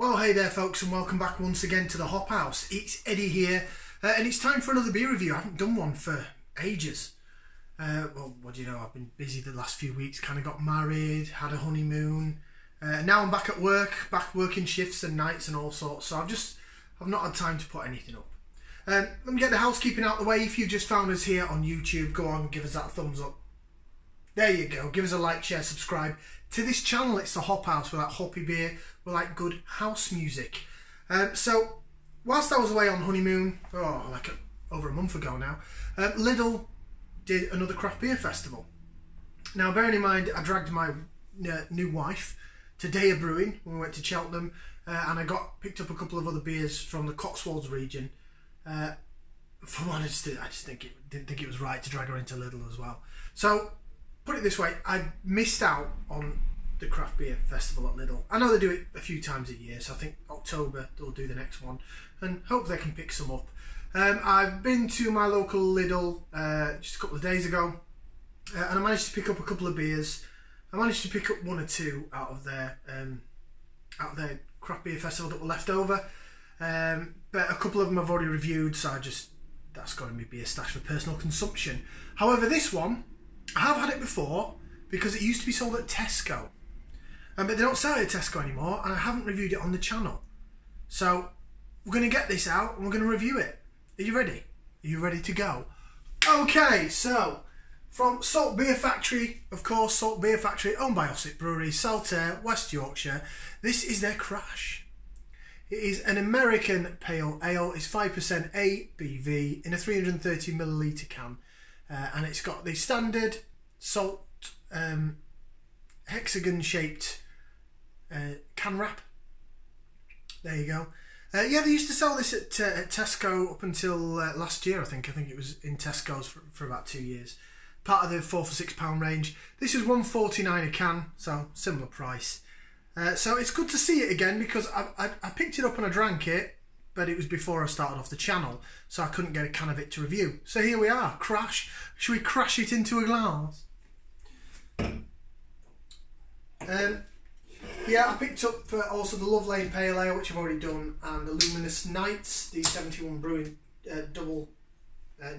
Well, hey there folks, and welcome back once again to the Hop House. It's Eddie here, and it's time for another beer review. I haven't done one for ages. Well, what do you know, I've been busy the last few weeks, kind of got married, had a honeymoon. Now I'm back at work, back working shifts and nights and all sorts, so I've not had time to put anything up. Let me get the housekeeping out of the way. If you just found us here on YouTube, go on and give us that thumbs up. There you go, give us a like, share, subscribe. To this channel, it's the Hop House. We like hoppy beer, we like good house music. So, whilst I was away on honeymoon, over a month ago now, Lidl did another craft beer festival. Now, bearing in mind, I dragged my new wife to Daya Brewing when we went to Cheltenham, and I picked up a couple of other beers from the Cotswolds region. For one, I just didn't think it was right to drag her into Lidl as well. So, put it this way, I missed out on the craft beer festival at Lidl. I know they do it a few times a year, so I think October they'll do the next one, and hope they can pick some up. I've been to my local Lidl just a couple of days ago, and I managed to pick up a couple of beers. I managed to pick up one or two out of their craft beer festival that were left over, but a couple of them I've already reviewed, so that's going to be a stash for personal consumption. However, this one, I have had it before because it used to be sold at Tesco, but they don't sell it at Tesco anymore, and I haven't reviewed it on the channel. So we're going to get this out and we're going to review it. Are you ready? Are you ready to go? Okay, so from Salt Beer Factory, of course, Salt Beer Factory, owned by Ossett Brewery, Saltaire, West Yorkshire. This is their Crash. It is an American pale ale. It's 5% ABV in a 330ml can. And it's got the standard salt hexagon shaped can wrap. There you go. Yeah, they used to sell this at Tesco up until last year, I think. I think it was in Tesco's for about 2 years. Part of the £4 for £6 range. This is £1.49 a can, so similar price. So it's good to see it again because I picked it up and I drank it, but it was before I started off the channel, so I couldn't get a can of it to review. So here we are, Crash. Should we crash it into a glass? Yeah, I picked up also the Love Lane Pale Ale, which I've already done, and the Luminous Nights, the 71 Brewing double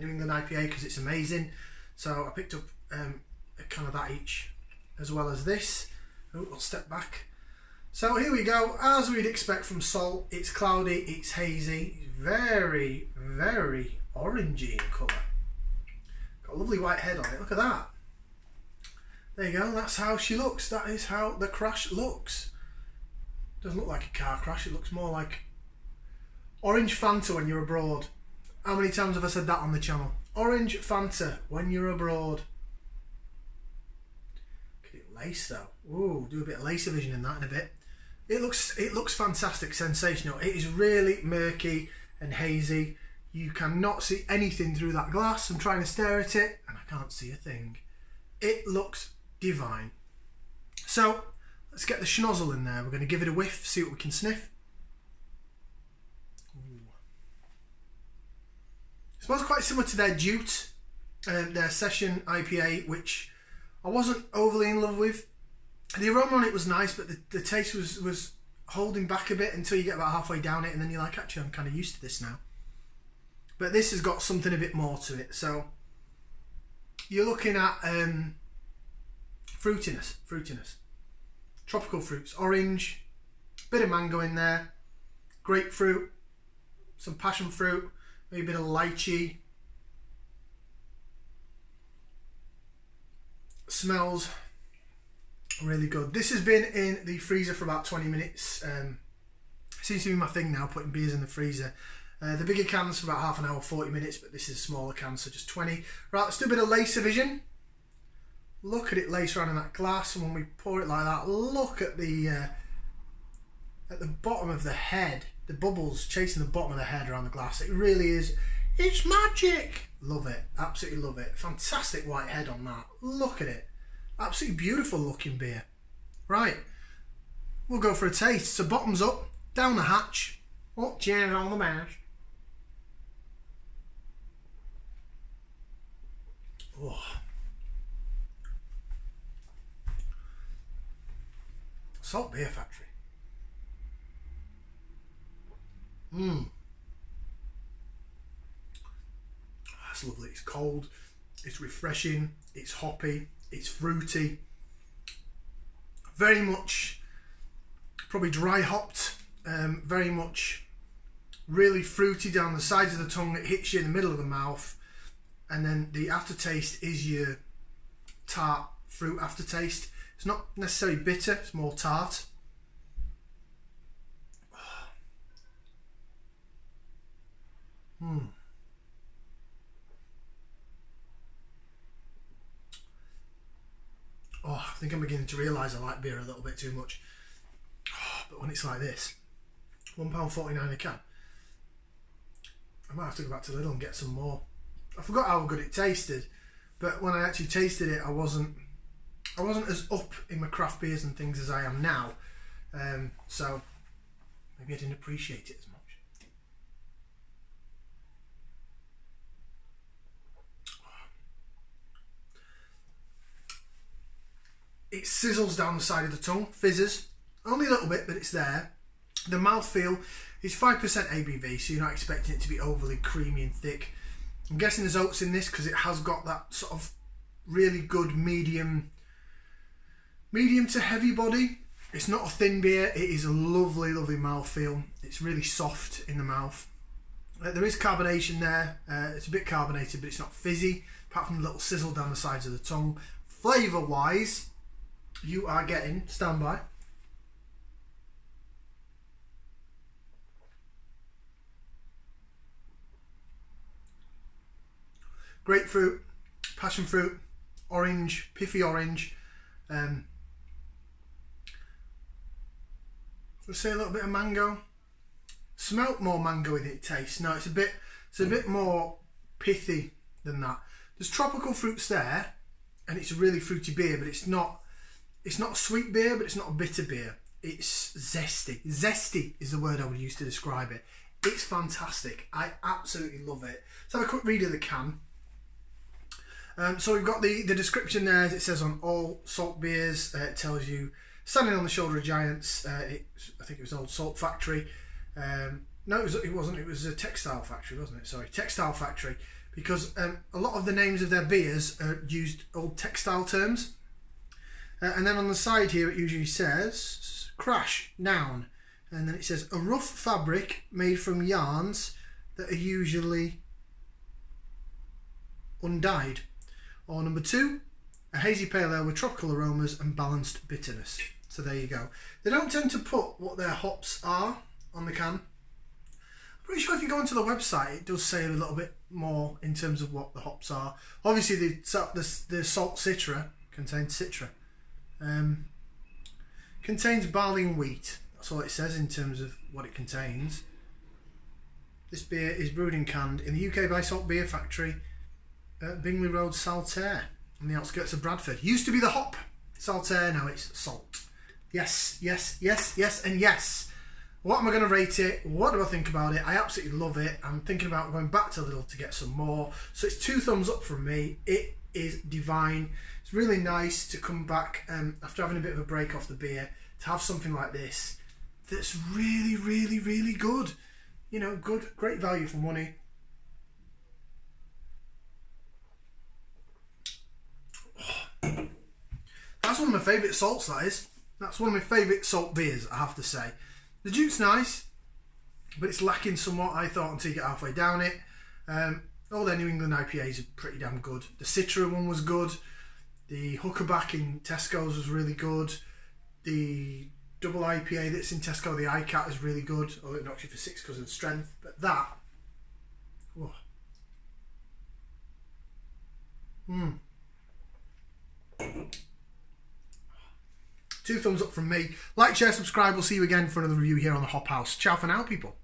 New England IPA, because it's amazing. So I picked up a can of that each, as well as this. Oh, I'll step back. So here we go, as we'd expect from Salt, it's cloudy, it's hazy, it's very, very orangey in colour. Got a lovely white head on it, look at that. There you go, that's how she looks, that is how the Crash looks. Doesn't look like a car crash, it looks more like orange Fanta when you're abroad. How many times have I said that on the channel? Orange Fanta when you're abroad. Look at it lace though. Ooh, do a bit of laser vision in that in a bit. It looks fantastic, sensational. It is really murky and hazy. You cannot see anything through that glass. I'm trying to stare at it and I can't see a thing. It looks divine. So let's get the schnozzle in there. We're going to give it a whiff, see what we can sniff. Ooh. It smells quite similar to their Jute, their Session IPA, which I wasn't overly in love with. The aroma on it was nice, but the taste was holding back a bit until you get about halfway down it, and then you're like, actually, I'm kind of used to this now. But this has got something a bit more to it. So you're looking at fruitiness. Tropical fruits, orange, bit of mango in there, grapefruit, some passion fruit, maybe a bit of lychee. Smells really good. This has been in the freezer for about 20 minutes. Seems to be my thing now, putting beers in the freezer. The bigger cans for about half an hour, 40 minutes, but this is a smaller can, so just 20. Right, let's do a bit of laser vision. Look at it lace around in that glass, and when we pour it like that, look at the bottom of the head, the bubbles chasing the bottom of the head around the glass. It really is, it's magic. Love it, absolutely love it. Fantastic white head on that. Look at it. Absolutely beautiful looking beer. Right, we'll go for a taste. So bottoms up, down the hatch. Oh, cheers on the mash. Oh. Salt Beer Factory. That's lovely. It's cold, it's refreshing, it's hoppy, it's fruity. Very much probably dry hopped, very much really fruity down the sides of the tongue. It hits you in the middle of the mouth, and then the aftertaste is your tart fruit aftertaste. It's not necessarily bitter, it's more tart. Oh, I think I'm beginning to realise I like beer a little bit too much. Oh, but when it's like this, £1.49 a can, I might have to go back to Lidl and get some more. I forgot how good it tasted, but when I actually tasted it, I wasn't as up in my craft beers and things as I am now. So maybe I didn't appreciate it as much. It sizzles down the side of the tongue, fizzes, only a little bit, but it's there. The mouthfeel is 5% ABV, so you're not expecting it to be overly creamy and thick. I'm guessing there's oats in this because it has got that sort of really good medium to heavy body. It's not a thin beer, it is a lovely, lovely mouthfeel. It's really soft in the mouth. There is carbonation there, it's a bit carbonated, but it's not fizzy, apart from the little sizzle down the sides of the tongue. Flavour wise, you are getting, stand by, grapefruit, passion fruit, orange, piffy orange. Let's say a little bit of mango. Smelt more mango than it tastes. No, it's a bit more pithy than that. There's tropical fruits there, and it's a really fruity beer, but it's not a sweet beer, but it's not a bitter beer. It's zesty. Zesty is the word I would use to describe it. It's fantastic. I absolutely love it. Let's have a quick read of the can. So we've got the description there, as it says on all salt beers. It tells you, standing on the shoulder of giants. I think it was an old salt factory. No, it wasn't. It was a textile factory, wasn't it? Sorry, textile factory. Because a lot of the names of their beers used old textile terms. And then on the side here it usually says crash, noun, and then it says a rough fabric made from yarns that are usually undyed. Or number 2, a hazy pale ale with tropical aromas and balanced bitterness. So there you go. They don't tend to put what their hops are on the can. I'm pretty sure if you go onto the website it does say a little bit more in terms of what the hops are. Obviously the salt citra contains citra. Contains barley and wheat. That's all it says in terms of what it contains. This beer is brewed and canned in the UK by Salt Beer Factory at Bingley Road, Saltaire, on the outskirts of Bradford. Used to be the hop Saltaire, now it's salt. Yes, yes, yes, yes, and yes. What am I going to rate it? What do I think about it? I absolutely love it. I'm thinking about going back to Lidl to get some more. So it's 2 thumbs up from me. It is divine. It's really nice to come back after having a bit of a break off the beer to have something like this that's really, really, really good. You know, good, great value for money. Oh. That's one of my favourite salts, that is. That's one of my favourite salt beers, I have to say. The juice's nice, but it's lacking somewhat, I thought, until you get halfway down it. All their New England IPAs are pretty damn good. The Citra one was good. The Hookerback in Tesco's was really good. The double IPA that's in Tesco, the iCat, is really good. Although it knocks you for 6 because of the strength. But that... Oh. 2 thumbs up from me. Like, share, subscribe. We'll see you again for another review here on the Hop House. Ciao for now, people.